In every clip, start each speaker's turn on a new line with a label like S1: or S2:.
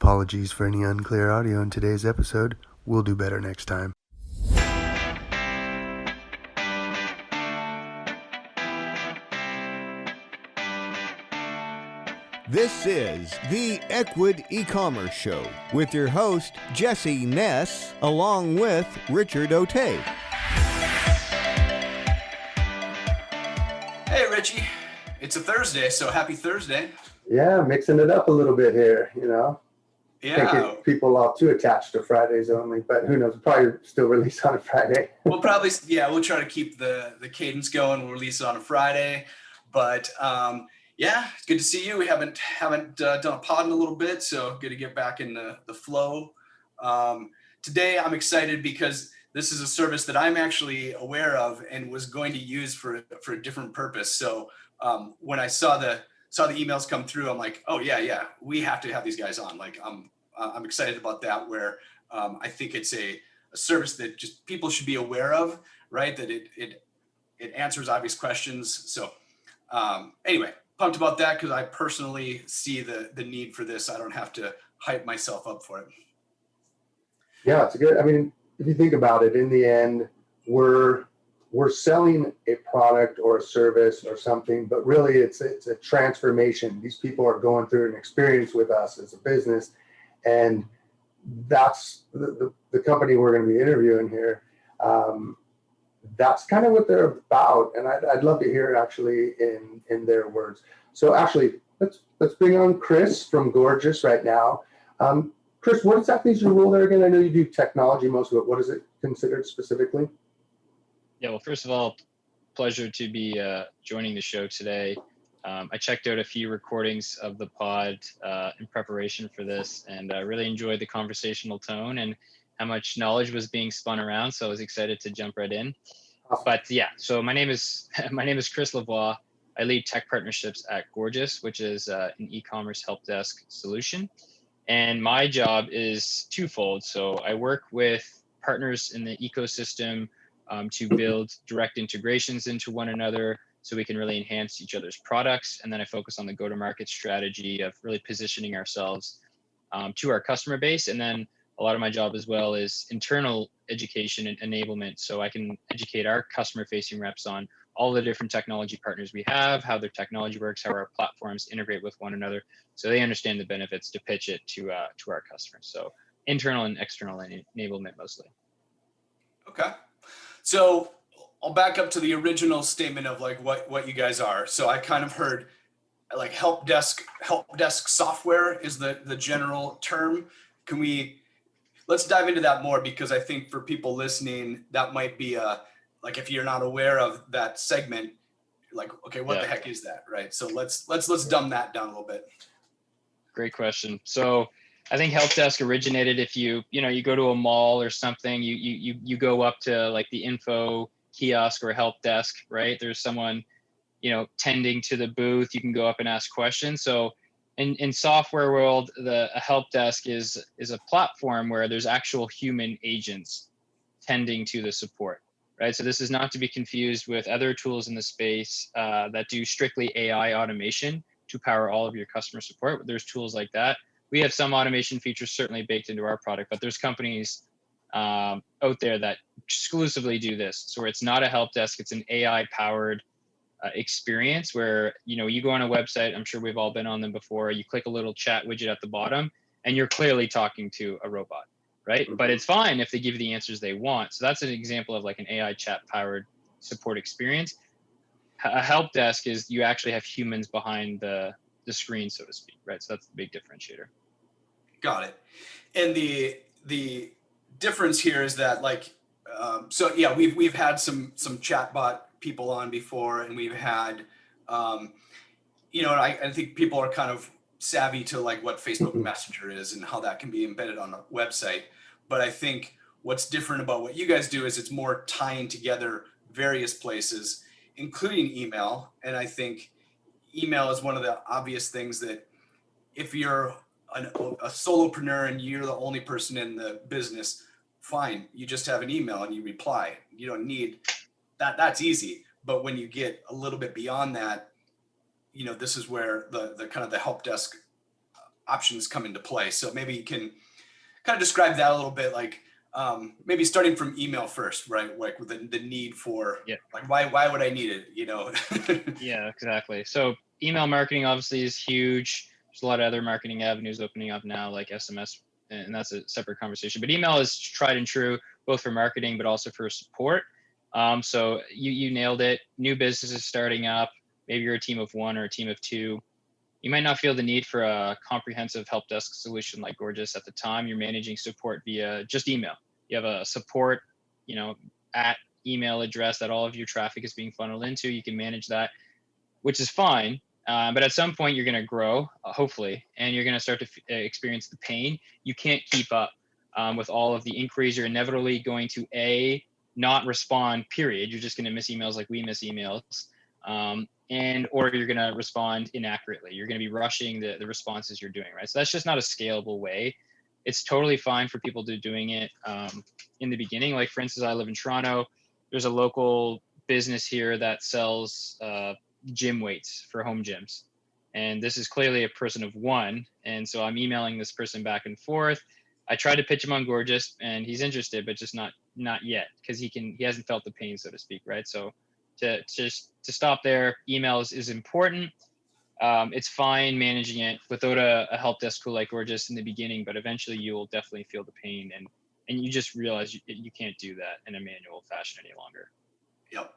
S1: Apologies for any unclear audio in today's episode. We'll do better next time.
S2: This is the Ecwid Ecommerce Show with your host, Jesse Ness, along with Richard Otey.
S3: Hey, Richie. It's a Thursday, so happy Thursday.
S1: Yeah, mixing it up a little bit here, you know.
S3: Yeah.
S1: Thinking people are too attached to Fridays only, but who knows? We'll probably still release on a Friday.
S3: We'll try to keep the cadence going. We'll release it on a Friday. But yeah, it's good to see you. We haven't done a pod in a little bit, so good to get back in the flow. Today, I'm excited because this is a service that I'm actually aware of and was going to use for a different purpose. So when I saw the emails come through, I'm like, oh yeah, we have to have these guys on. Like I'm excited about that. Where I think it's a service that just people should be aware of, right? That it answers obvious questions. So anyway, pumped about that because I personally see the need for this. I don't have to hype myself up for it.
S1: Yeah, it's good. I mean, if you think about it, in the end, we're selling a product or a service or something, but really it's a transformation. These people are going through an experience with us as a business, and that's the company we're going to be interviewing here. That's kind of what they're about, and I'd love to hear it actually in their words. So actually, let's bring on Chris from Gorgeous right now. Chris, what exactly is your role there again? I know you do technology most of it. What is it considered specifically?
S4: Yeah, well, first of all, pleasure to be joining the show today. I checked out a few recordings of the pod in preparation for this, and I really enjoyed the conversational tone and how much knowledge was being spun around. So I was excited to jump right in.
S1: Awesome.
S4: But yeah, so my name is Chris Lavoie. I lead tech partnerships at Gorgeous, which is an e-commerce help desk solution. And my job is twofold. So I work with partners in the ecosystem to build direct integrations into one another so we can really enhance each other's products. And then I focus on the go-to-market strategy of really positioning ourselves to our customer base. And then a lot of my job as well is internal education and enablement. So I can educate our customer-facing reps on all the different technology partners we have, how their technology works, how our platforms integrate with one another, so they understand the benefits to pitch it to our customers. So internal and external enablement mostly.
S3: Okay. So I'll back up to the original statement of like what you guys are. So I kind of heard like help desk software is the general term. Let's dive into that more, because I think for people listening, that might be like if you're not aware of that segment, like, okay, what the heck is that, right? So let's dumb that down a little bit.
S4: Great question. So I think help desk originated if you go to a mall or something, you go up to like the info kiosk or help desk, right? There's someone, tending to the booth. You can go up and ask questions. So in software world, a help desk is a platform where there's actual human agents tending to the support, right? So this is not to be confused with other tools in the space that do strictly AI automation to power all of your customer support. There's tools like that. We have some automation features certainly baked into our product, but there's companies out there that exclusively do this. So where it's not a help desk, it's an AI powered experience where, you go on a website, I'm sure we've all been on them before, you click a little chat widget at the bottom and you're clearly talking to a robot, right? But it's fine if they give you the answers they want. So that's an example of like an AI chat powered support experience. A help desk is you actually have humans behind the screen, so to speak, right? So that's the big differentiator.
S3: Got it. And the difference here is that so yeah, we've had some chatbot people on before, and we've had, and I think people are kind of savvy to like what Facebook Messenger is and how that can be embedded on a website. But I think what's different about what you guys do is it's more tying together various places, including email. And I think email is one of the obvious things that if you're a solopreneur and you're the only person in the business, fine, you just have an email and you reply. You don't need that. That's easy. But when you get a little bit beyond that, this is where the kind of the help desk options come into play. So maybe you can kind of describe that a little bit, like maybe starting from email first, right? Like with the need for, like, why would I need it? You know?
S4: Yeah, exactly. So email marketing obviously is huge. There's a lot of other marketing avenues opening up now, like SMS, and that's a separate conversation. But email is tried and true, both for marketing, but also for support. So you nailed it. New businesses starting up. Maybe you're a team of one or a team of two. You might not feel the need for a comprehensive help desk solution like Gorgeous at the time. You're managing support via just email. You have a support, at email address that all of your traffic is being funneled into. You can manage that, which is fine. But at some point, you're going to grow, hopefully, and you're going to start to experience the pain. You can't keep up with all of the inquiries. You're inevitably going to not respond, period. You're just going to miss emails like we miss emails. Or you're going to respond inaccurately. You're going to be rushing the responses you're doing, right? So that's just not a scalable way. It's totally fine for people to doing it in the beginning. Like, for instance, I live in Toronto. There's a local business here that sells gym weights for home gyms. And this is clearly a person of one. And so I'm emailing this person back and forth. I tried to pitch him on Gorgeous, and he's interested, but just not yet, because he hasn't felt the pain, so to speak, right? So to stop there, emails is important. It's fine managing it without a help desk tool like Gorgeous in the beginning, but eventually you will definitely feel the pain, and you just realize you can't do that in a manual fashion any longer.
S3: Yep.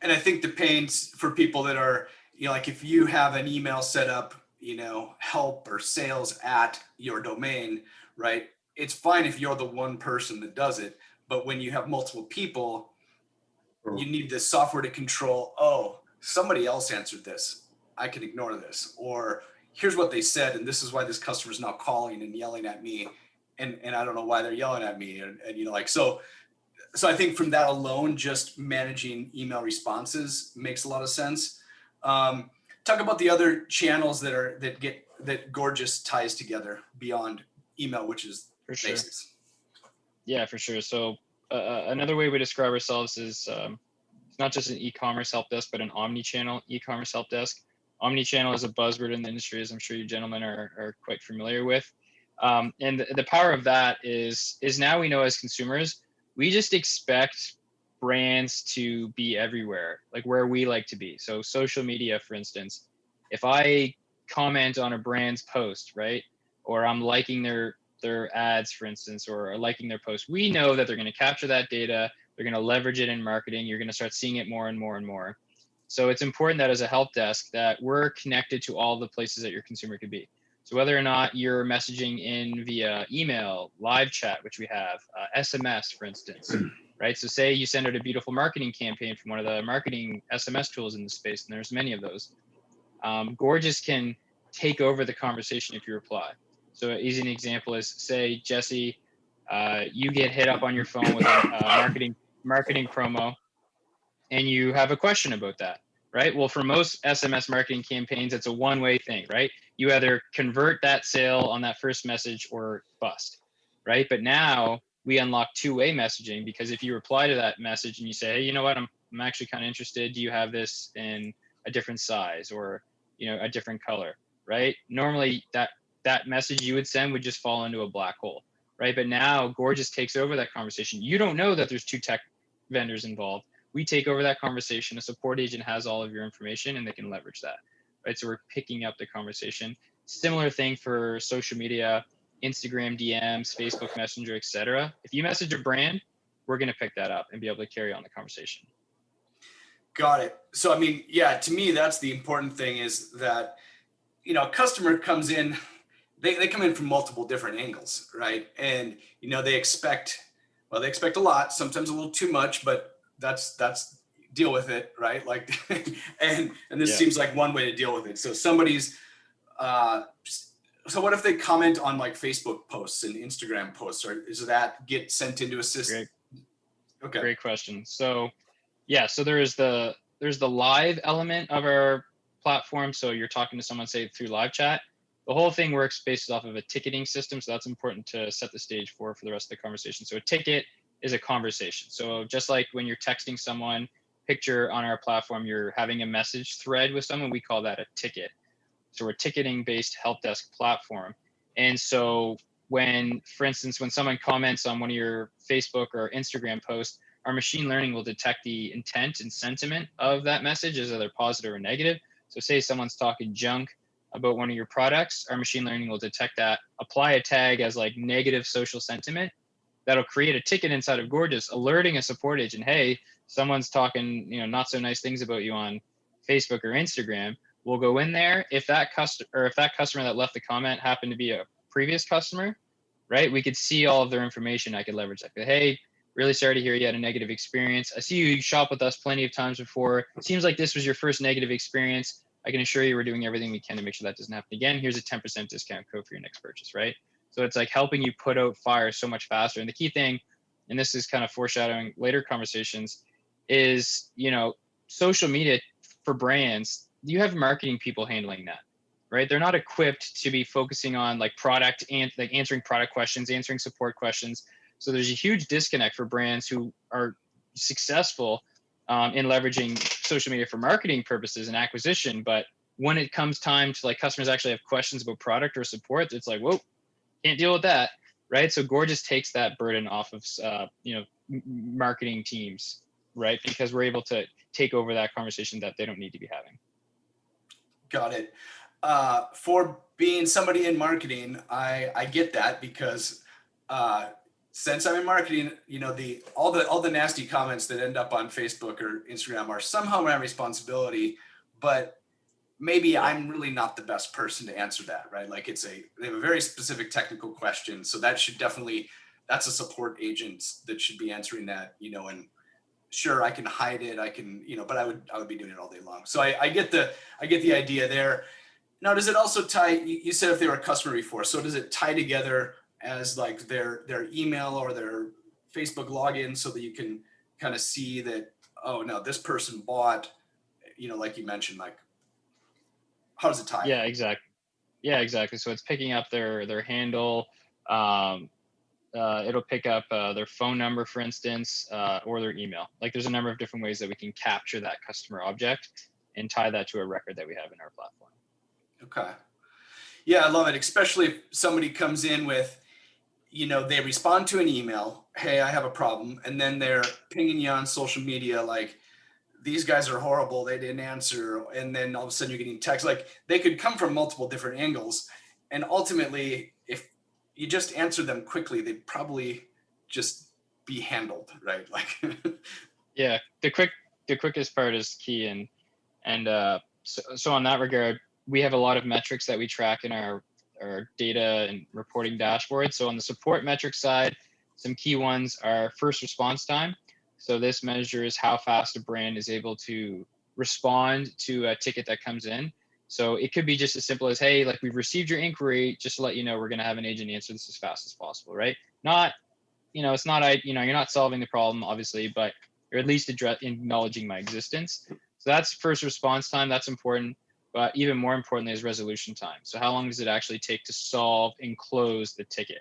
S3: And I think the pains for people that are, like if you have an email set up, help or sales at your domain, right? It's fine if you're the one person that does it, but when you have multiple people, you need this software to control, oh, somebody else answered this, I can ignore this, or here's what they said, and this is why this customer is now calling and yelling at me, and I don't know why they're yelling at me, and so I think from that alone, just managing email responses makes a lot of sense. Talk about the other channels that Gorgeous ties together beyond email, which is
S4: for sure.
S3: basics.
S4: Yeah, for sure. So another way we describe ourselves is it's not just an e-commerce help desk, but an omni-channel e-commerce help desk. Omni-channel is a buzzword in the industry, as I'm sure you gentlemen are quite familiar with. And the power of that is now we know as consumers, we just expect brands to be everywhere, like where we like to be. So social media, for instance, if I comment on a brand's post, right, or I'm liking their ads, for instance, or liking their post, we know that they're going to capture that data. They're going to leverage it in marketing. You're going to start seeing it more and more and more. So it's important that as a help desk that we're connected to all the places that your consumer could be. So whether or not you're messaging in via email, live chat, which we have, SMS, for instance, right? So say you send out a beautiful marketing campaign from one of the marketing SMS tools in the space, and there's many of those. Gorgeous can take over the conversation if you reply. So an easy example is, say, Jesse, you get hit up on your phone with a marketing promo, and you have a question about that, right? Well, for most SMS marketing campaigns, it's a one-way thing, right? You either convert that sale on that first message or bust, right? But now we unlock two-way messaging, because if you reply to that message and you say, hey, you know what, I'm actually kind of interested. Do you have this in a different size or, a different color, right? Normally that message you would send would just fall into a black hole, right? But now Gorgeous takes over that conversation. You don't know that there's two tech vendors involved. We take over that conversation. A support agent has all of your information and they can leverage that, right? So we're picking up the conversation. Similar thing for social media, Instagram DMs, Facebook Messenger, etc. If you message a brand, we're going to pick that up and be able to carry on the conversation.
S3: Got it. So, I mean, yeah, to me, that's the important thing, is that, a customer comes in, they come in from multiple different angles, right? And, they expect a lot, sometimes a little too much, but that's deal with it, right? Like, and this seems like one way to deal with it. So somebody's, so what if they comment on like Facebook posts and Instagram posts, or does that get sent into a system? Okay.
S4: Great question. So yeah, so there's the live element of our platform. So you're talking to someone, say, through live chat. The whole thing works based off of a ticketing system. So that's important to set the stage for the rest of the conversation. So a ticket is a conversation. So just like when you're texting someone, picture on our platform, you're having a message thread with someone, we call that a ticket. So we're a ticketing based help desk platform. And so when, for instance, when someone comments on one of your Facebook or Instagram posts, our machine learning will detect the intent and sentiment of that message as either positive or negative. So say someone's talking junk about one of your products, our machine learning will detect that, apply a tag as like negative social sentiment. That'll create a ticket inside of Gorgias alerting a support agent, hey, someone's talking, not so nice things about you on Facebook or Instagram. We'll go in there. If that customer that left the comment happened to be a previous customer, right, we could see all of their information. I could leverage that. Hey, really sorry to hear you had a negative experience. I see you shop with us plenty of times before. It seems like this was your first negative experience. I can assure you we're doing everything we can to make sure that doesn't happen again. Here's a 10% discount code for your next purchase, right? So it's like helping you put out fires so much faster. And the key thing, and this is kind of foreshadowing later conversations, is, social media for brands, you have marketing people handling that, right? They're not equipped to be focusing on like product and like answering product questions, answering support questions. So there's a huge disconnect for brands who are successful in leveraging social media for marketing purposes and acquisition. But when it comes time to like customers actually have questions about product or support, it's like, whoa, can't deal with that, right? So Gorgias takes that burden off of, marketing teams, right? Because we're able to take over that conversation that they don't need to be having.
S3: Got it. For being somebody in marketing, I get that because since I'm in marketing, all the nasty comments that end up on Facebook or Instagram are somehow my responsibility, but maybe I'm really not the best person to answer that, right? Like they have a very specific technical question. So that's a support agent that should be answering that, and sure, I can hide it. I can, but I would be doing it all day long. So I get the idea there. Now, does it also tie, you said if they were a customer before, so does it tie together as like their email or their Facebook login so that you can kind of see that, oh no, this person bought, like you mentioned, like, how does it tie?
S4: Yeah, exactly. So it's picking up their handle. It'll pick up their phone number, for instance, or their email. Like there's a number of different ways that we can capture that customer object and tie that to a record that we have in our platform.
S3: Okay. Yeah, I love it. Especially if somebody comes in with, they respond to an email, hey, I have a problem. And then they're pinging you on social media, like, these guys are horrible, they didn't answer. And then all of a sudden you're getting texts. Like they could come from multiple different angles. And ultimately, if you just answer them quickly, they'd probably just be handled, right? Like,
S4: yeah, the quickest part is key. And so on that regard, we have a lot of metrics that we track in our data and reporting dashboard. So on the support metric side, some key ones are first response time. So this measures how fast a brand is able to respond to a ticket that comes in. So it could be just as simple as, hey, like we've received your inquiry, just to let you know, we're going to have an agent answer this as fast as possible, right? Not, it's not, you're not solving the problem, obviously, but you're at least acknowledging my existence. So that's first response time. That's important. But even more importantly is resolution time. So how long does it actually take to solve and close the ticket?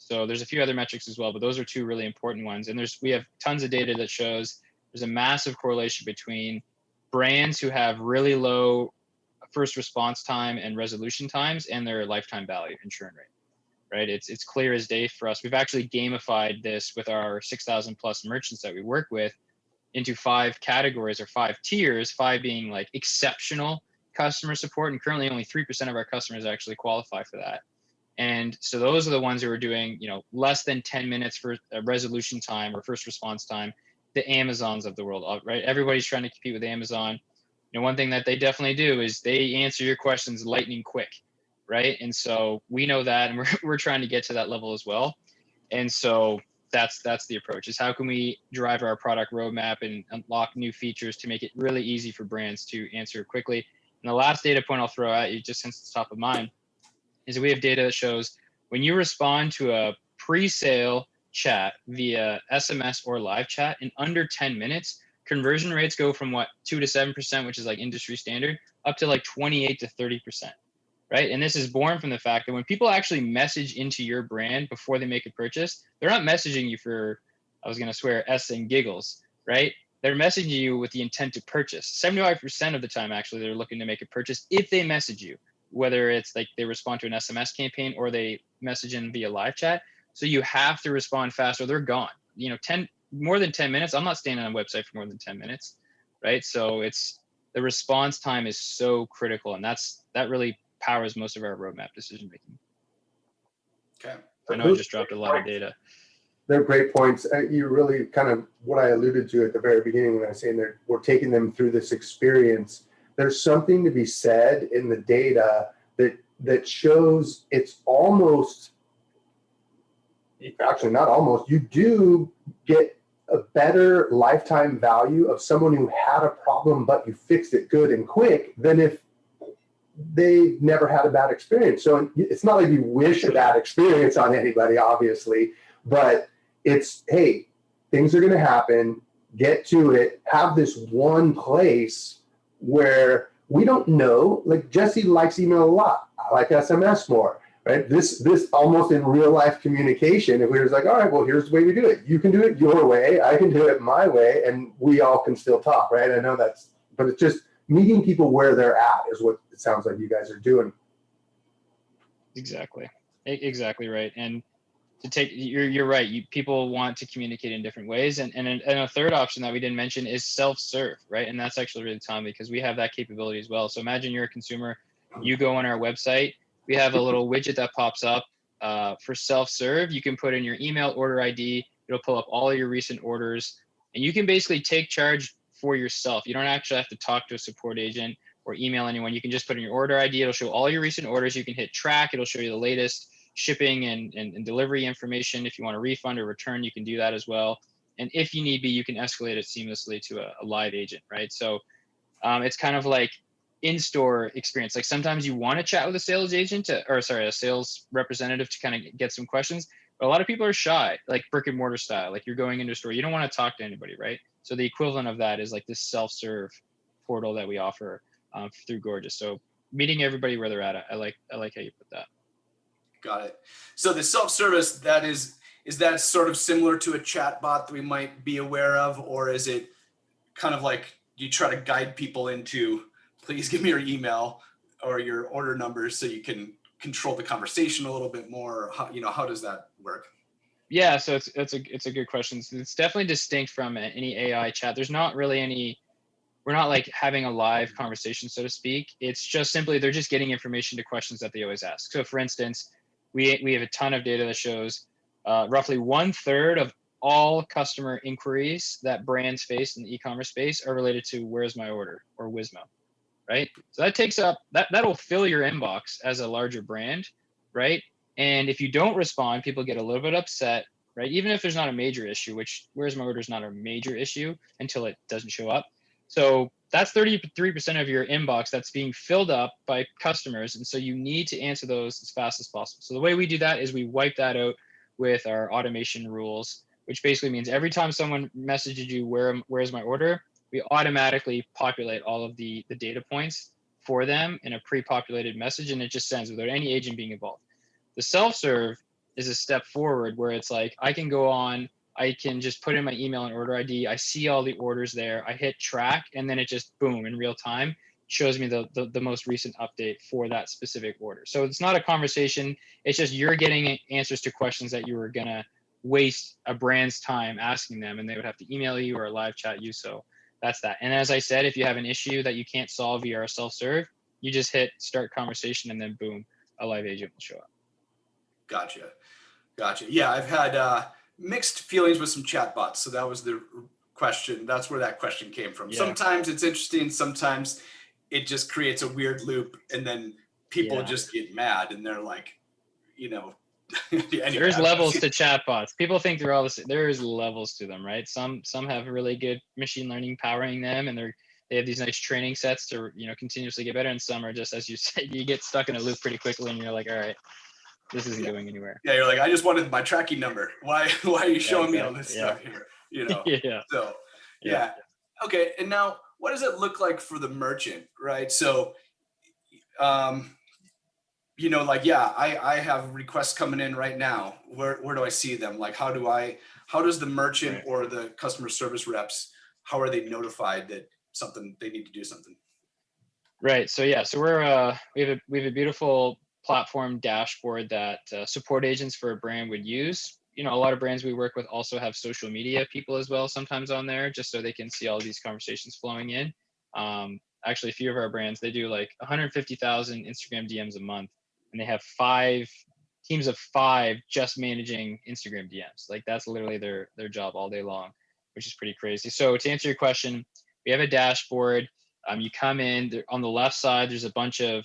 S4: So there's a few other metrics as well, but those are two really important ones. And we have tons of data that shows there's a massive correlation between brands who have really low first response time and resolution times and their lifetime value and churn rate, right? It's clear as day for us. We've actually gamified this with our 6,000 plus merchants that we work with into 5 categories or 5 tiers, 5 being like exceptional customer support. And currently only 3% of our customers actually qualify for that. And so those are the ones who are doing, less than 10 minutes for resolution time or first response time, the Amazons of the world, right? Everybody's trying to compete with Amazon. One thing that they definitely do is they answer your questions lightning quick, right? And so we know that, and we're trying to get to that level as well. And so that's the approach, is how can we drive our product roadmap and unlock new features to make it really easy for brands to answer quickly. And the last data point I'll throw at you, just since it's top of mind, is that we have data that shows when you respond to a pre-sale chat via SMS or live chat in under 10 minutes, conversion rates go from 2 to 7%, which is like industry standard, up to like 28 to 30%, right? And this is born from the fact that when people actually message into your brand before they make a purchase, they're not messaging you for, I was going to swear, S and giggles, right? They're messaging you with the intent to purchase. 75% of the time, actually, they're looking to make a purchase if they message you. whether it's like they respond to an SMS campaign or they message in via live chat. So you have to respond fast or they're gone. You know, more than 10 minutes. I'm not staying on a website for more than 10 minutes, right? So it's the response time is so critical, and that really powers most of our roadmap decision making.
S3: Okay.
S4: I know I just dropped a lot of data.
S1: They're great points. You really kind of what I alluded to at the very beginning when I was saying that we're taking them through this experience. There's something to be said in the data that shows it's almost, actually not almost, you do get a better lifetime value of someone who had a problem but you fixed it good and quick than if they never had a bad experience. So it's not like you wish a bad experience on anybody, obviously, but it's, hey, things are going to happen, get to it, have this one place where we don't know, like Jesse likes email a lot. I like SMS more, right? This almost in real life communication, if we were like, all right, well, here's the way we do it. You can do it your way, I can do it my way, and we all can still talk, right? I know but it's just meeting people where they're at is what it sounds like you guys are doing.
S4: Exactly right. And to take, you're right. People want to communicate in different ways. And a third option that we didn't mention is self-serve, right? And that's actually really timely because we have that capability as well. So imagine you're a consumer, you go on our website, we have a little widget that pops up for self-serve. You can put in your email, order ID, it'll pull up all of your recent orders, and you can basically take charge for yourself. You don't actually have to talk to a support agent or email anyone. You can just put in your order ID. It'll show all your recent orders. You can hit track. It'll show you the latest shipping and delivery information. If you want a refund or return, you can do that as well. And if you need be, you can escalate it seamlessly to a live agent, right? So it's kind of like in-store experience. Like sometimes you want to chat with a sales agent a sales representative to kind of get some questions. But a lot of people are shy, like brick and mortar style. Like you're going into a store, you don't want to talk to anybody, right? So the equivalent of that is like this self-serve portal that we offer through Gorgeous. So meeting everybody where they're at. I like how you put that.
S3: Got it. So the self-service, is that sort of similar to a chat bot that we might be aware of, or is it kind of like you try to guide people into, please give me your email or your order numbers so you can control the conversation a little bit more? How does that work?
S4: Yeah, so it's a good question. So it's definitely distinct from any AI chat. There's not really we're not like having a live conversation, so to speak. It's just simply they're just getting information to questions that they always ask. So for instance, we have a ton of data that shows roughly 1/3 of all customer inquiries that brands face in the e-commerce space are related to where's my order or Wizmo, right? So that takes up, that'll fill your inbox as a larger brand, right? And if you don't respond, people get a little bit upset, right? Even if there's not a major issue, which where's my order is not a major issue until it doesn't show up. So that's 33% of your inbox that's being filled up by customers. And so you need to answer those as fast as possible. So the way we do that is we wipe that out with our automation rules, which basically means every time someone messages you, where's my order, we automatically populate all of the data points for them in a pre-populated message, and it just sends without any agent being involved. The self-serve is a step forward where it's like, I can go on, I can just put in my email and order ID. I see all the orders there. I hit track, and then it just, boom, in real time, shows me the most recent update for that specific order. So it's not a conversation. It's just you're getting answers to questions that you were going to waste a brand's time asking them, and they would have to email you or live chat you. So that's that. And as I said, if you have an issue that you can't solve via our self-serve, you just hit start conversation, and then boom, a live agent will show up.
S3: Gotcha. Yeah, I've had mixed feelings with some chatbots. So that was the question. That's where that question came from. Yeah. Sometimes it's interesting. Sometimes it just creates a weird loop, and then people just get mad, and they're like, anyway,
S4: there's levels to chatbots. People think they're all the same. There's levels to them, right? Some have really good machine learning powering them, and they have these nice training sets to continuously get better. And some are just, as you said, you get stuck in a loop pretty quickly, and you're like, all right, this isn't going anywhere.
S3: Yeah, you're like, I just wanted my tracking number. Why are you showing me all this stuff here?
S4: Yeah.
S3: So yeah. Okay. And now, what does it look like for the merchant, right? So, I have requests coming in right now. Where do I see them? Like, how does the merchant or the customer service reps, how are they notified that they need to do something?
S4: Right. So yeah, so we have a beautiful platform dashboard that support agents for a brand would use. You know, a lot of brands we work with also have social media people as well sometimes on there, just so they can see all these conversations flowing in. Actually, a few of our brands, they do like 150,000 Instagram DMs a month, and they have teams of five just managing Instagram DMs. Like that's literally their job all day long, which is pretty crazy. So to answer your question, we have a dashboard. You come in on the left side, there's a bunch of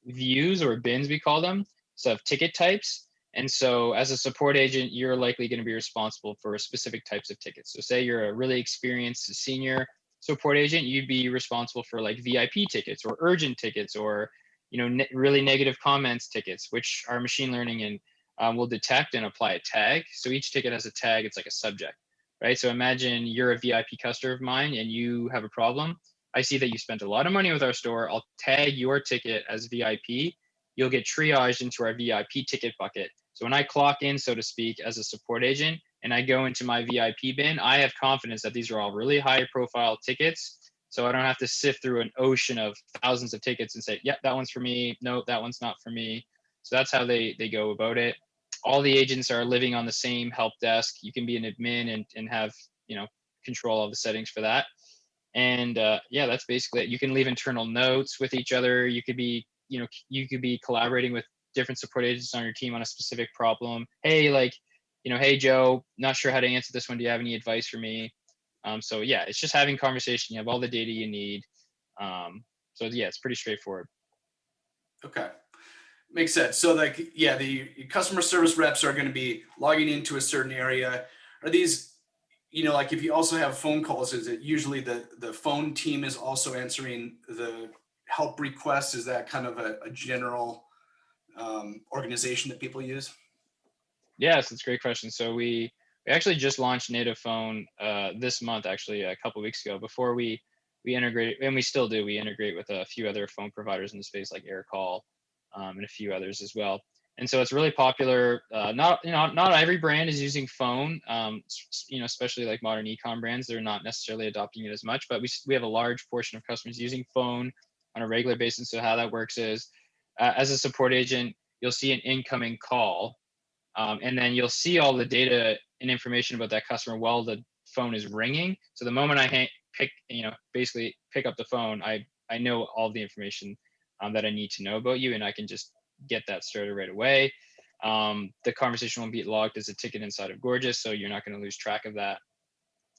S4: views or bins, we call them, so of ticket types. And so as a support agent, you're likely going to be responsible for specific types of tickets. So say you're a really experienced senior support agent, you'd be responsible for like VIP tickets or urgent tickets or, you know, really negative comments tickets, which our machine learning and will detect and apply a tag. So each ticket has a tag, it's like a subject, right? So imagine you're a VIP customer of mine and you have a problem. I see that you spent a lot of money with our store. I'll tag your ticket as VIP. You'll get triaged into our VIP ticket bucket. So when I clock in, so to speak, as a support agent, and I go into my VIP bin, I have confidence that these are all really high profile tickets. So I don't have to sift through an ocean of thousands of tickets and say, yep, that one's for me. No, that one's not for me. So that's how they go about it. All the agents are living on the same help desk. You can be an admin and have, you know, control of the settings for that. And yeah, that's basically it. You can leave internal notes with each other. You could be, you know, you could be collaborating with different support agents on your team on a specific problem. Hey, like, you know, hey Joe, not sure how to answer this one. Do you have any advice for me? So yeah, it's just having conversation. You have all the data you need. So yeah, it's pretty straightforward.
S3: Okay. Makes sense. So like, yeah, the customer service reps are going to be logging into a certain area. Are these, you know, like if you also have phone calls, is it usually the phone team is also answering the help requests? Is that kind of a general organization that people use?
S4: Yes, it's a great question. So we actually just launched native phone this month, actually a couple of weeks ago. Before we integrate, and we still do, we integrate with a few other phone providers in the space like AirCall and a few others as well. And so it's really popular. Not every brand is using phone. You know, especially like modern e-com brands, they're not necessarily adopting it as much. But we have a large portion of customers using phone on a regular basis. So how that works is, as a support agent, you'll see an incoming call. And then you'll see all the data and information about that customer while the phone is ringing. So the moment I basically pick up the phone, I know all the information that I need to know about you, and I can just get that started right away. The conversation won't be logged as a ticket inside of Gorgeous, so you're not going to lose track of that.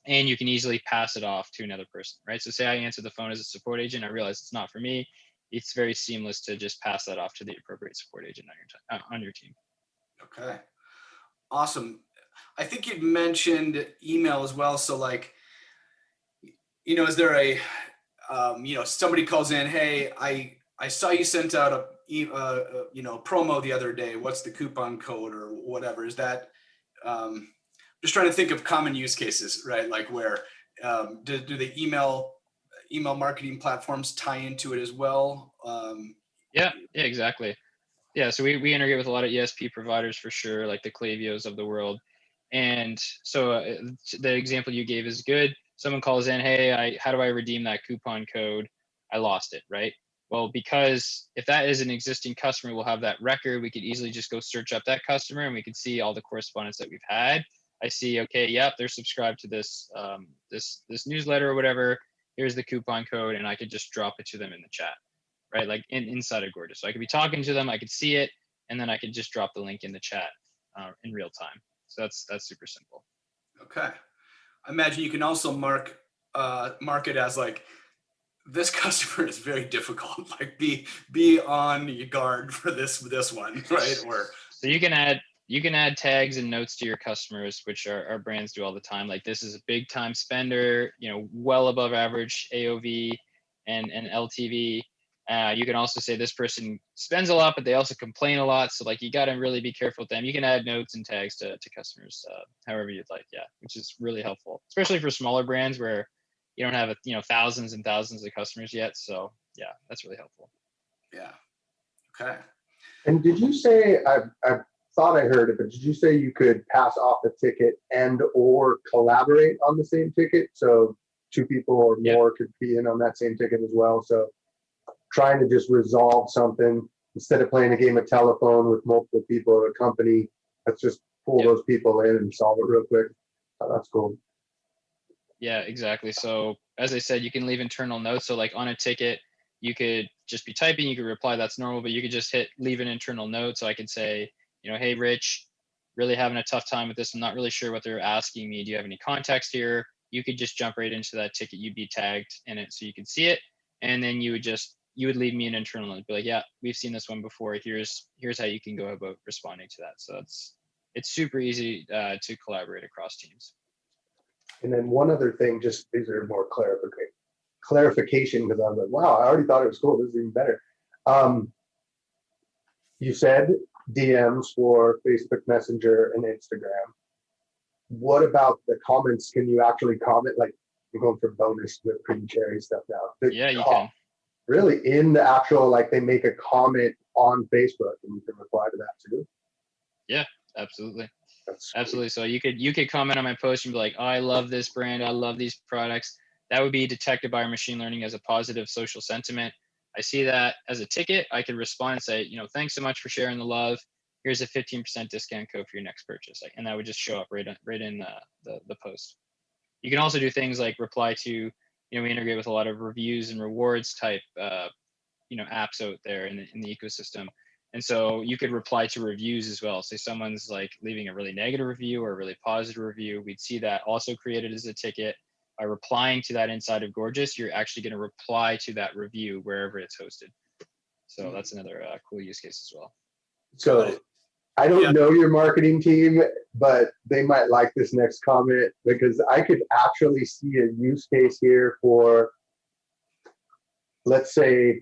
S4: And you can easily pass it off to another person, right? So say I answer the phone as a support agent, I realize it's not for me. It's very seamless to just pass that off to the appropriate support agent on your team.
S3: Okay. Awesome. I think you'd mentioned email as well. So like, you know, is there a, you know, somebody calls in, hey, I saw you sent out a, you know, promo the other day. What's the coupon code or whatever? Is that, just trying to think of common use cases, right? Like where, do the email marketing platforms tie into it as well?
S4: Yeah, exactly. Yeah, so we integrate with a lot of ESP providers for sure, like the Klaviyo's of the world. And so the example you gave is good. Someone calls in, hey, how do I redeem that coupon code? I lost it, right? Well, because if that is an existing customer, we'll have that record. We could easily just go search up that customer and we could see all the correspondence that we've had. I see, okay, yep, they're subscribed to this this newsletter or whatever. Here's the coupon code, and I could just drop it to them in the chat, right? Like inside of Gorgeous. So I could be talking to them, I could see it, and then I could just drop the link in the chat in real time. So that's super simple.
S3: Okay. I imagine you can also mark it as like, this customer is very difficult. Like be on your guard for this one, right? Or
S4: so you can add tags and notes to your customers, which our brands do all the time. Like this is a big time spender, you know, well above average AOV and LTV. You can also say this person spends a lot, but they also complain a lot. So like you got to really be careful with them. You can add notes and tags to customers however you'd like. Yeah, which is really helpful, especially for smaller brands where you don't have thousands and thousands of customers yet. So yeah, that's really helpful.
S3: Yeah. Okay.
S1: And did you say, I thought I heard it, but did you say you could pass off a ticket and or collaborate on the same ticket? So two people or more could be in on that same ticket as well. So trying to just resolve something instead of playing a game of telephone with multiple people at a company. Let's just pull those people in and solve it real quick. Oh, that's cool.
S4: Yeah, exactly. So as I said, you can leave internal notes. So like on a ticket, you could just be typing, you could reply, that's normal, but you could just leave an internal note. So I could say, hey, Rich, really having a tough time with this. I'm not really sure what they're asking me. Do you have any context here? You could just jump right into that ticket. You'd be tagged in it so you could see it. And then you would leave me an internal note, be like, yeah, we've seen this one before. Here's how you can go about responding to that. So it's super easy to collaborate across teams.
S1: And then one other thing, just these are more clarification, because I was like, wow, I already thought it was cool. This is even better. You said DMs for Facebook Messenger and Instagram. What about the comments? Can you actually comment? Like, you're going for bonus whipped cream cherry stuff now.
S4: Yeah, you can.
S1: Really, in the actual, like, they make a comment on Facebook and you can reply to that too?
S4: Yeah, absolutely.
S1: That's
S4: absolutely. So you could comment on my post and be like, oh, I love this brand. I love these products. That would be detected by our machine learning as a positive social sentiment. I see that as a ticket. I could respond and say, thanks so much for sharing the love. Here's a 15% discount code for your next purchase. And that would just show up right in the post. You can also do things like reply to, we integrate with a lot of reviews and rewards type, apps out there in the ecosystem. And so you could reply to reviews as well. Say someone's like leaving a really negative review or a really positive review. We'd see that also created as a ticket. By replying to that inside of Gorgias, you're actually going to reply to that review wherever it's hosted. So that's another cool use case as well.
S1: So I don't know your marketing team, but they might like this next comment, because I could actually see a use case here for, let's say,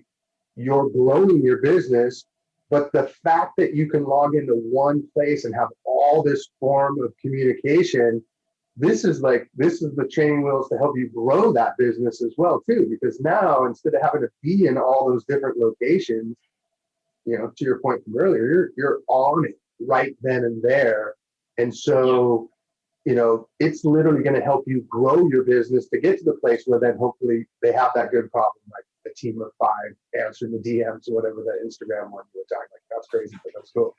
S1: you're growing your business, but the fact that you can log into one place and have all this form of communication, this is the training wheels to help you grow that business as well too. Because now, instead of having to be in all those different locations, to your point from earlier, you're on it right then and there. And so, it's literally going to help you grow your business to get to the place where then hopefully they have that good problem, like a team of 5 answering the DMs or whatever the Instagram one you were talking. Like, that's crazy, but that's cool.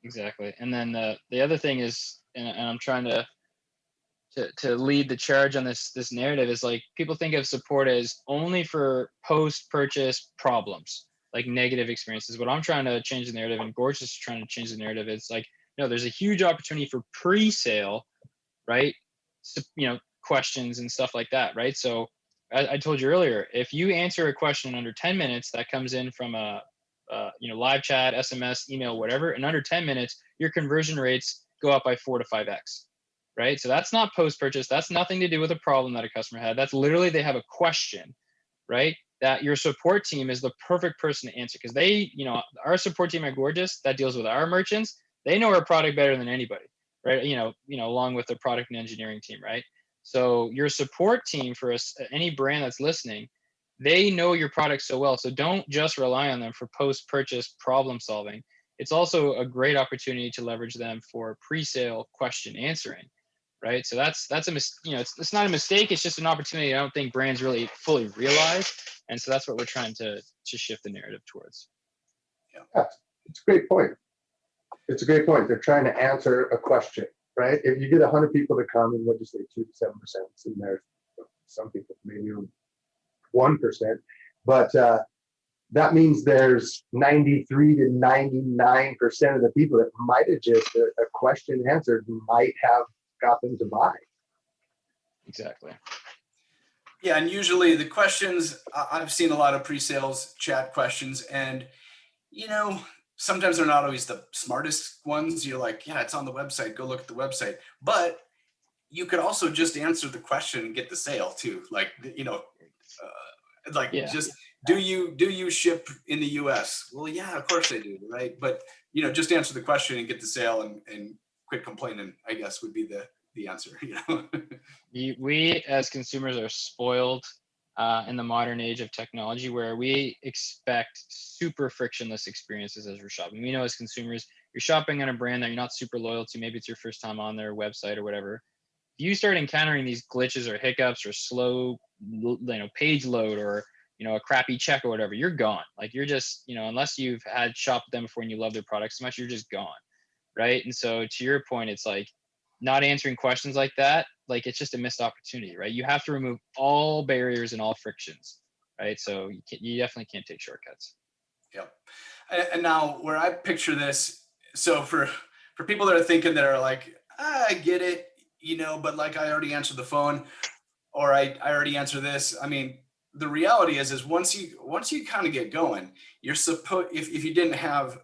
S4: Exactly. And then the other thing is, and I'm trying to lead the charge on this narrative, is like, people think of support as only for post-purchase problems, like negative experiences. What I'm trying to change the narrative, and Gorge is trying to change the narrative, it's like, there's a huge opportunity for pre-sale, right? So, questions and stuff like that, right? So I told you earlier, if you answer a question in under 10 minutes that comes in from a live chat, SMS, email, whatever, in under 10 minutes, your conversion rates go up by 4 to 5x, right? So that's not post-purchase. That's nothing to do with a problem that a customer had. That's literally, they have a question, right? That your support team is the perfect person to answer, because they, our support team at Gorgeous that deals with our merchants, they know our product better than anybody, right? Along with the product and engineering team, right? So your support team for any brand that's listening, they know your product so well. So don't just rely on them for post-purchase problem solving. It's also a great opportunity to leverage them for pre-sale question answering, right? So that's it's not a mistake. It's just an opportunity I don't think brands really fully realize. And so that's what we're trying to shift the narrative towards.
S1: Yeah, it's a great point. It's a great point. They're trying to answer a question, right? If you get 100 people to come, and what do you say, 2 to 7%, and there's some people maybe 1%, but that means there's 93 to 99% of the people that might have just a question answered might have got them to buy.
S4: Exactly.
S3: Yeah, and usually the questions, I've seen a lot of pre-sales chat questions, and sometimes they're not always the smartest ones. You're like, yeah, it's on the website, go look at the website. But you could also just answer the question and get the sale too. Like, just do you ship in the US? Well, yeah, of course they do, right? But just answer the question and get the sale and quit complaining, I guess, would be the answer.
S4: We as consumers are spoiled in the modern age of technology, where we expect super frictionless experiences as we're shopping. We know as consumers, you're shopping on a brand that you're not super loyal to. Maybe it's your first time on their website or whatever. If you start encountering these glitches or hiccups or slow, page load, or a crappy check or whatever, you're gone. Like you're just, unless you've had shopped with them before and you love their products so much, you're just gone. Right. And so to your point, it's like not answering questions like that. Like it's just a missed opportunity, right? You have to remove all barriers and all frictions. Right. So you definitely can't take shortcuts.
S3: Yep. And now where I picture this, so for people that are thinking that are like, I get it, but like I already answered the phone, or I already answer this. I mean, the reality is once you kind of get going, you're supposed, if you didn't have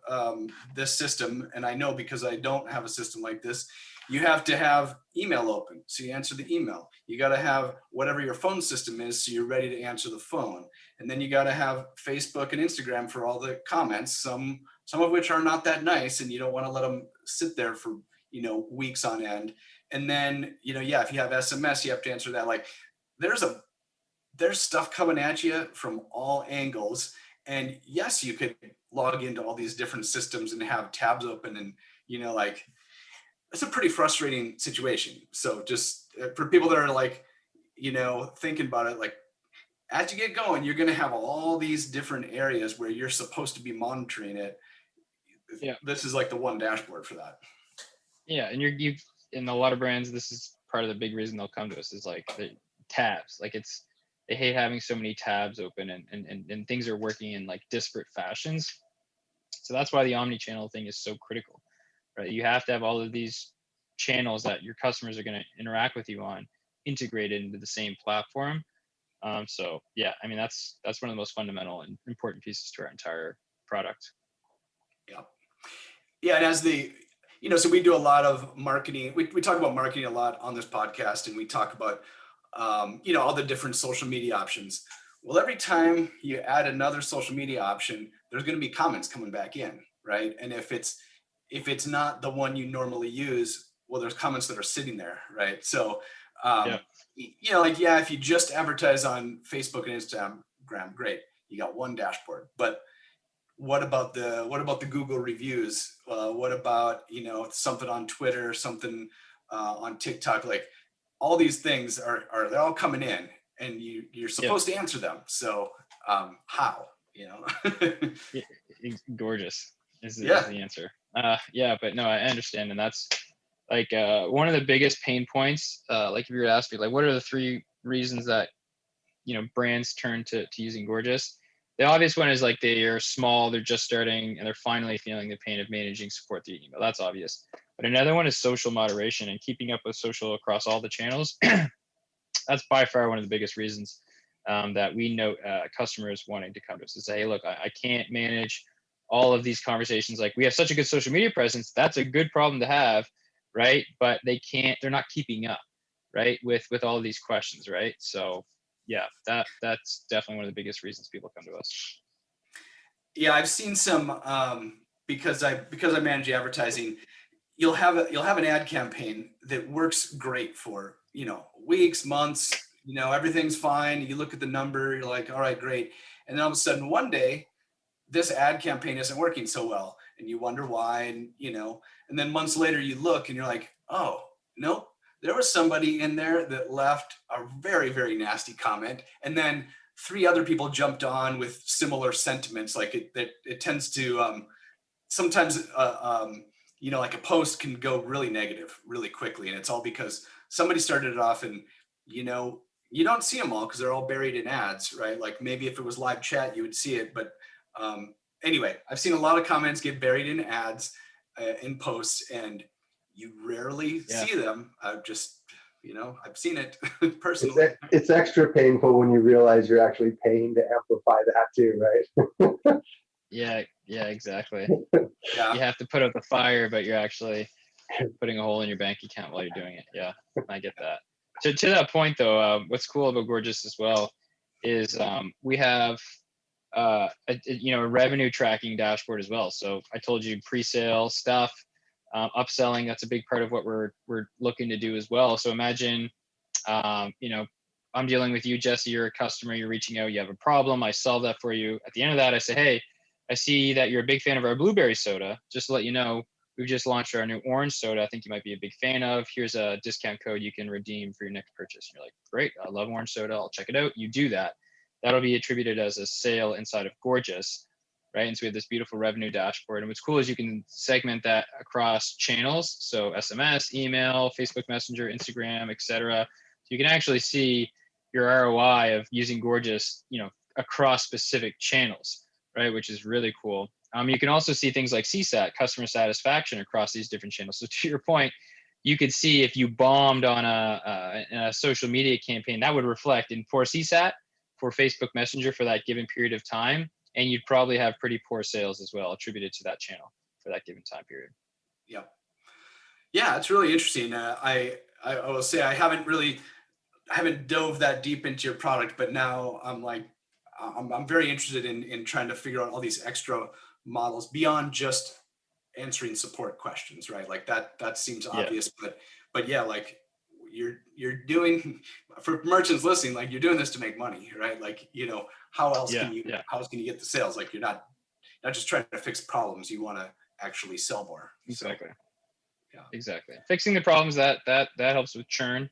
S3: this system, and I know because I don't have a system like this, you have to have email open. So you answer the email. You got to have whatever your phone system is, so you're ready to answer the phone. And then you got to have Facebook and Instagram for all the comments, some of which are not that nice, and you don't want to let them sit there for, weeks on end. And then, if you have SMS, you have to answer that. Like there's stuff coming at you from all angles. And yes, you could log into all these different systems and have tabs open, and, it's a pretty frustrating situation. So just for people that are like, thinking about it, like as you get going, you're going to have all these different areas where you're supposed to be monitoring it.
S4: Yeah.
S3: This is like the one dashboard for that.
S4: Yeah. And you've in a lot of brands, this is part of the big reason they'll come to us is like the tabs. Like they hate having so many tabs open and things are working in like disparate fashions. So that's why the omni-channel thing is so critical, right? You have to have all of these channels that your customers are going to interact with you on integrated into the same platform. So yeah, I mean, that's one of the most fundamental and important pieces to our entire product.
S3: Yeah. Yeah. And so we do a lot of marketing. We talk about marketing a lot on this podcast, and we talk about, all the different social media options. Well, every time you add another social media option, there's going to be comments coming back in, right? And if it's not the one you normally use, well, there's comments that are sitting there, right? So, if you just advertise on Facebook and Instagram, great, you got one dashboard. But what about the Google reviews? What about something on Twitter, something on TikTok? Like all these things are they're all coming in, and you're supposed to answer them. So how?
S4: Gorgeous is the answer. But no, I understand, and that's like one of the biggest pain points. Like if you were to ask me, like, what are the 3 reasons that brands turn to using Gorgeous? The obvious one is like they are small, they're just starting, and they're finally feeling the pain of managing support through email. That's obvious. But another one is social moderation and keeping up with social across all the channels. That's by far one of the biggest reasons that we note customers wanting to come to us and say, hey, look, I can't manage all of these conversations. Like we have such a good social media presence. That's a good problem to have, right? But they're not keeping up, right? With all of these questions, right? So yeah, that's definitely one of the biggest reasons people come to us.
S3: Yeah, I've seen some because I manage advertising. You'll have an ad campaign that works great for weeks, months. Everything's fine. You look at the number, you're like, all right, great. And then all of a sudden, one day, this ad campaign isn't working so well, and you wonder why. And then months later, you look and you're like, oh no, there was somebody in there that left a very, very nasty comment, and then 3 other people jumped on with similar sentiments. Like it tends to sometimes like a post can go really negative really quickly, and it's all because somebody started it off, and you don't see them all because they're all buried in ads, right? Like maybe if it was live chat, you would see it, but anyway, I've seen a lot of comments get buried in ads in posts, and you rarely see them. I've seen it personally.
S1: It's extra painful when you realize you're actually paying to amplify that too, right?
S4: Yeah, exactly.
S3: Yeah.
S4: You have to put out the fire, but you're actually putting a hole in your bank account while you're doing it. Yeah, I get that. To that point, though, what's cool about Gorgeous as well is we have a revenue tracking dashboard as well. So I told you pre-sale stuff, upselling. That's a big part of what we're looking to do as well. So imagine, I'm dealing with you, Jesse. You're a customer. You're reaching out. You have a problem. I solve that for you. At the end of that, I say, hey, I see that you're a big fan of our blueberry soda. Just to let you know, we've just launched our new orange soda. I think you might be a big fan of. Here's a discount code you can redeem for your next purchase. And you're like, great, I love orange soda. I'll check it out. You do that. that'll be attributed as a sale inside of Gorgeous, right? And so we have this beautiful revenue dashboard. And what's cool is you can segment that across channels. So SMS, email, Facebook Messenger, Instagram, etc. So you can actually see your ROI of using Gorgeous, across specific channels, right? Which is really cool. You can also see things like CSAT, customer satisfaction, across these different channels. So to your point, you could see if you bombed on a social media campaign, that would reflect in poor CSAT for Facebook Messenger for that given period of time. And you'd probably have pretty poor sales as well attributed to that channel for that given time period.
S3: Yep. Yeah, it's really interesting. I will say I haven't dove that deep into your product, but now I'm very interested in trying to figure out all these extra models beyond just answering support questions, right? Like that seems obvious, but yeah, like you're doing, for merchants listening, like you're doing this to make money, right? Like, how else can you get the sales? Like you're not just trying to fix problems, you want to actually sell more.
S4: Exactly.
S3: So, yeah.
S4: Exactly. Fixing the problems that helps with churn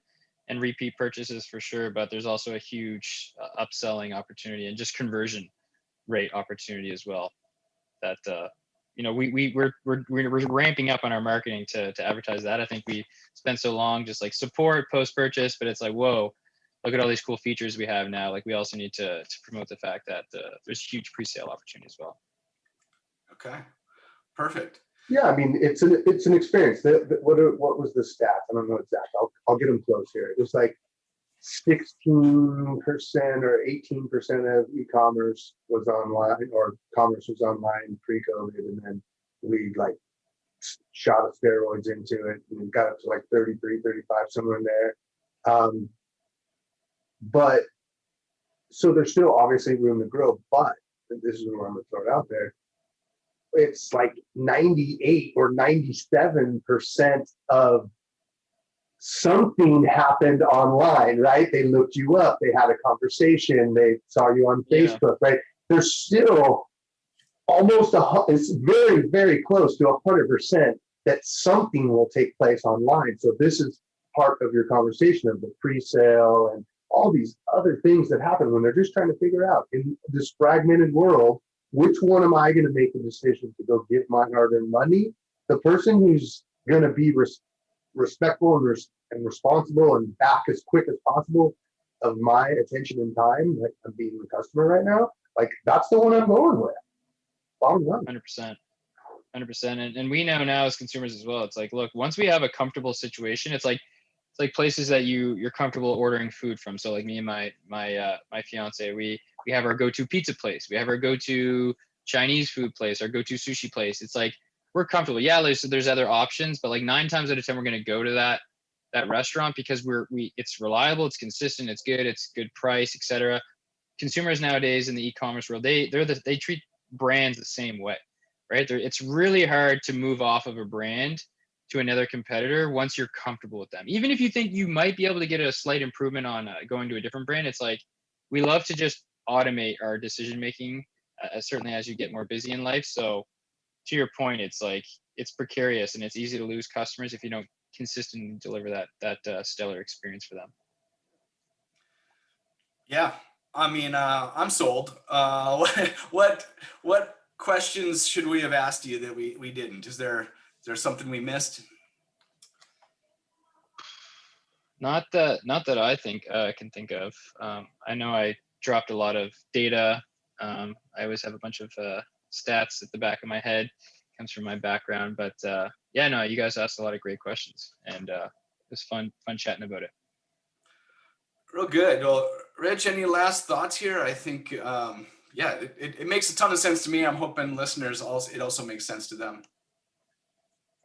S4: and repeat purchases for sure, but there's also a huge upselling opportunity and just conversion rate opportunity as well. That we're ramping up on our marketing to advertise that. I think we spent so long just like support post purchase, but it's like, whoa, look at all these cool features we have now. Like we also need to promote the fact that there's huge pre-sale opportunity as well.
S3: Okay, perfect.
S1: Yeah, I mean, it's an experience. What was the stats? I don't know exactly. I'll get them close here. It was like 16% or 18% of e-commerce was online, or commerce was online pre-COVID, and then we like shot of steroids into it and got up to like 33, 35, somewhere in there. But so there's still obviously room to grow, but this is where I'm gonna throw it out there. It's like 98 or 97% of something happened online, right? They looked you up, they had a conversation, they saw you on Facebook, right? There's still almost it's very, very close to 100% that something will take place online. So this is part of your conversation of the pre-sale and all these other things that happen when they're just trying to figure out in this fragmented world, which one am I going to make a decision to go get my hard-earned money? The person who's going to be respectful and responsible and back as quick as possible of my attention and time, like I'm being the customer right now, like that's the one I'm going with. Bottom line.
S4: 100%. And we know now as consumers as well, it's like, look, once we have a comfortable situation, it's like places that you're comfortable ordering food from. So like me and my fiance, we have our go-to pizza place, we have our go-to Chinese food place, our go-to sushi place. It's like we're comfortable. Yeah, there's other options, but like 9 times out of 10 we're going to go to that restaurant because it's reliable, it's consistent, it's good price, etc. Consumers nowadays in the e-commerce world, they treat brands the same way, right? It's really hard to move off of a brand to another competitor once you're comfortable with them. Even if you think you might be able to get a slight improvement on going to a different brand, it's like we love to just automate our decision making, certainly as you get more busy in life. So to your point, it's like it's precarious and it's easy to lose customers if you don't consistently deliver that stellar experience for them.
S3: Yeah, I mean, I'm sold. What questions should we have asked you that we didn't? Is there something we missed?
S4: Not that I think I can think of. I know I dropped a lot of data. I always have a bunch of stats at the back of my head. Comes from my background, but yeah, no, you guys asked a lot of great questions, and it was fun chatting about it.
S3: Real good. Well, Rich, any last thoughts here? I think, it makes a ton of sense to me. I'm hoping listeners it also makes sense to them.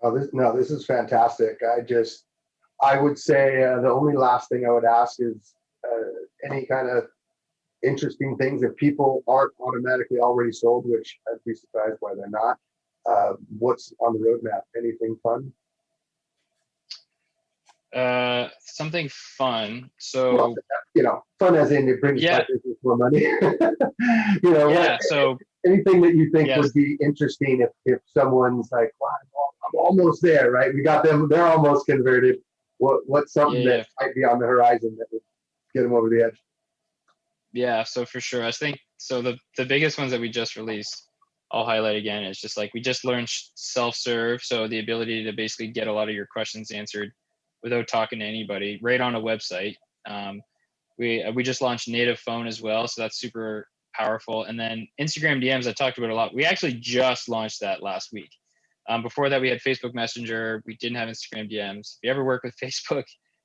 S1: This is fantastic. I would say the only last thing I would ask is any kind of interesting things. If people aren't automatically already sold, which I'd be surprised why they're not, what's on the roadmap? Anything fun?
S4: Something fun. So,
S1: well, fun as in it brings my business more money.
S4: So
S1: anything that you think would be interesting if someone's like, wow, I'm almost there, right? We got them, they're almost converted. What's something that might be on the horizon that would get them over the edge?
S4: Yeah, so for sure. I think so the biggest ones that we just released, I'll highlight again, is just like we just launched self-serve. So the ability to basically get a lot of your questions answered without talking to anybody right on a website. We just launched native phone as well. So that's super powerful. And then Instagram DMs, I talked about a lot. We actually just launched that last week. Before that, we had Facebook Messenger. We didn't have Instagram DMs. If you ever work with Facebook,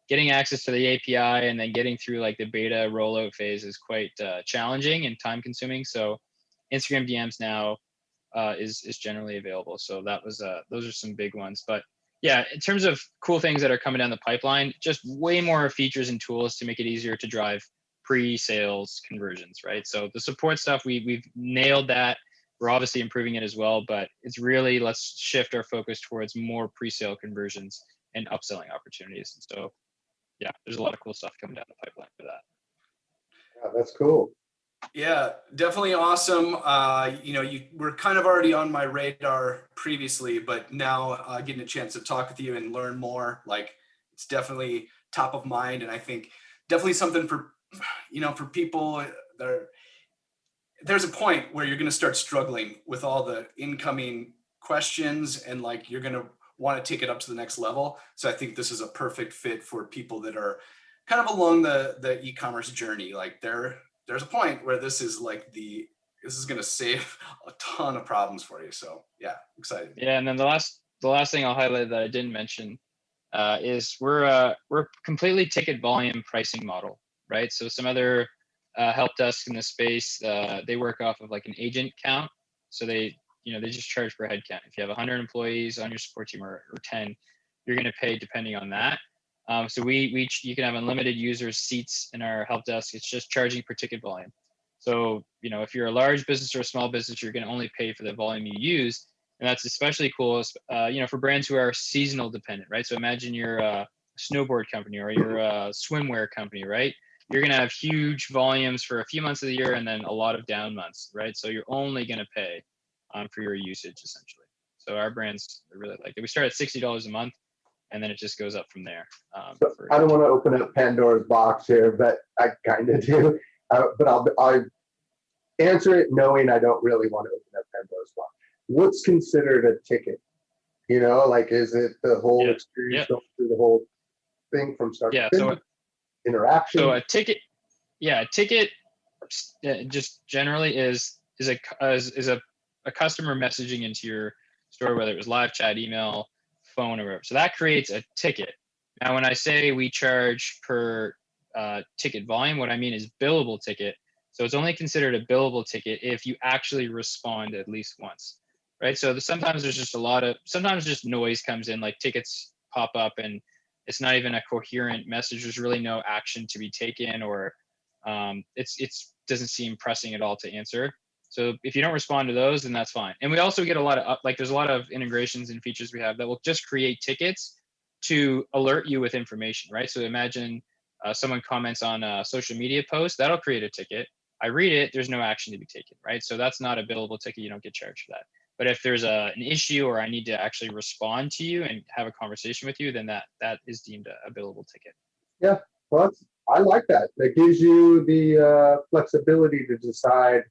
S4: getting access to the API and then getting through like the beta rollout phase is quite challenging and time consuming. So Instagram DMs now is generally available. So that was those are some big ones. But yeah, in terms of cool things that are coming down the pipeline, just way more features and tools to make it easier to drive pre-sales conversions, right? So the support stuff, we've nailed that. We're obviously improving it as well, but it's really, let's shift our focus towards more pre-sale conversions and upselling opportunities. And so, yeah, there's a lot of cool stuff coming down the pipeline for that.
S1: Yeah, that's cool.
S3: Yeah, definitely awesome. You were kind of already on my radar previously, but now getting a chance to talk with you and learn more, like it's definitely top of mind. And I think definitely something for, for people that there's a point where you're going to start struggling with all the incoming questions and like you're going to want to take it up to the next level. So I think this is a perfect fit for people that are kind of along the e-commerce journey. Like there's a point where this is going to save a ton of problems for you. So yeah, excited.
S4: Yeah, and then the last thing I'll highlight that I didn't mention is we're completely ticket volume pricing model, right? So some other help desk in the space, they work off of like an agent count. So they just charge per head count. If you have 100 employees on your support team or 10, you're going to pay depending on that. So you can have unlimited users seats in our help desk. It's just charging per ticket volume. So, if you're a large business or a small business, you're going to only pay for the volume you use. And that's especially cool, for brands who are seasonal dependent, right? So imagine you're a snowboard company or you're a swimwear company, right? You're going to have huge volumes for a few months of the year and then a lot of down months, right? So you're only going to pay for your usage essentially. So our brands really like it. We start at $60 a month and then it just goes up from there.
S1: I don't want to open up Pandora's box here, but I kind of do. But I'll answer it knowing I don't really want to open up Pandora's box. What's considered a ticket? Is it the whole experience going through the whole thing from start to finish? Interaction?
S4: So a ticket just generally is a customer messaging into your store, whether it was live chat, email, phone, or whatever. So that creates a ticket. Now, when I say we charge per ticket volume, what I mean is billable ticket. So it's only considered a billable ticket if you actually respond at least once, right? So sometimes there's just sometimes just noise comes in, like tickets pop up and it's not even a coherent message. There's really no action to be taken, or it's doesn't seem pressing at all to answer. So if you don't respond to those, then that's fine. And we also get a lot of there's a lot of integrations and features we have that will just create tickets to alert you with information, right? So imagine someone comments on a social media post, that'll create a ticket. I read it, there's no action to be taken, right? So that's not a billable ticket. You don't get charged for that. But if there's an issue or I need to actually respond to you and have a conversation with you, then that is deemed a billable ticket.
S1: Yeah, well, I like that. That gives you the flexibility to decide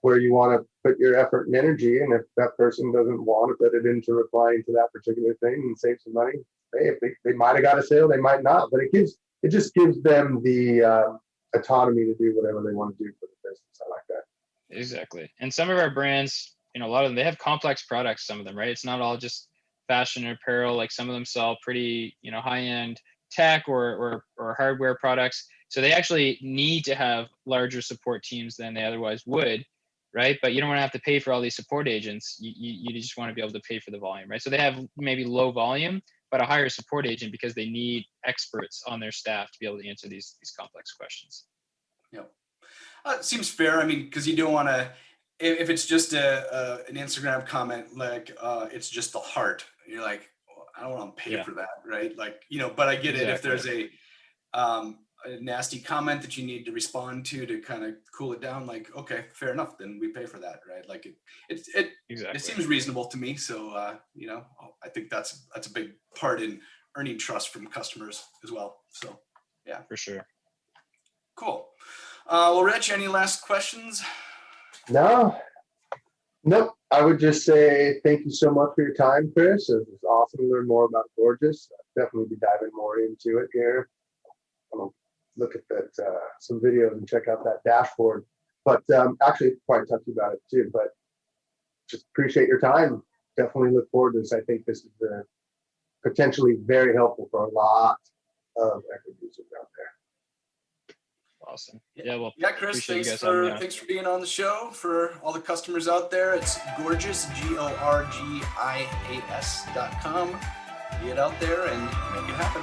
S1: where you want to put your effort and energy. And if that person doesn't want to put it into replying to that particular thing and save some money, hey, they might have got a sale, they might not. But it just gives them the autonomy to do whatever they want to do for the business. I like that.
S4: Exactly. And some of our brands, a lot of them, they have complex products, some of them, right? It's not all just fashion and apparel. Like some of them sell pretty, high-end tech or hardware products. So they actually need to have larger support teams than they otherwise would, right? But you don't want to have to pay for all these support agents. You just want to be able to pay for the volume, right? So they have maybe low volume, but a higher support agent because they need experts on their staff to be able to answer these complex questions.
S3: Yeah, it seems fair. I mean, because you don't want to, if it's just an Instagram comment, like it's just the heart. You're like, oh, I don't want to pay for that, right? Like, but I get it. If there's a nasty comment that you need to respond to kind of cool it down, like, okay, fair enough, then we pay for that, right? Like it seems reasonable to me. So I think that's a big part in earning trust from customers as well. So yeah,
S4: for sure.
S3: Cool. Well, Rich, any last questions?
S1: No, nope. I would just say thank you so much for your time, Chris. It was awesome to learn more about Gorgeous. I'll definitely be diving more into it here. I'm gonna look at that some videos and check out that dashboard. But actually, quite talk to you about it too. But just appreciate your time. Definitely look forward to this. I think this is potentially very helpful for a lot of Ecwid users out there.
S4: Awesome. Yeah, well,
S3: yeah, Chris, thanks for being on the show. For all the customers out there, it's gorgeous, GORGIAS.com. Get out there and make it happen.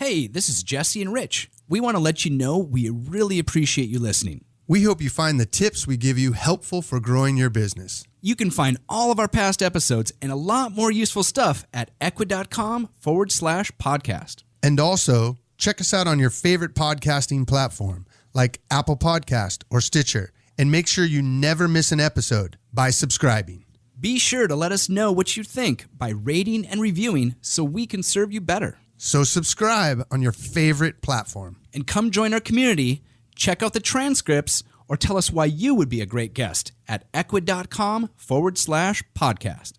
S5: Hey, this is Jesse and Rich. We want to let you know we really appreciate you listening.
S6: We hope you find the tips we give you helpful for growing your business.
S5: You can find all of our past episodes and a lot more useful stuff at ecwid.com/podcast.
S6: And also, check us out on your favorite podcasting platform like Apple Podcast or Stitcher. And make sure you never miss an episode by subscribing.
S5: Be sure to let us know what you think by rating and reviewing so we can serve you better.
S6: So subscribe on your favorite platform.
S5: And come join our community, check out the transcripts, or tell us why you would be a great guest at ecwid.com/podcast.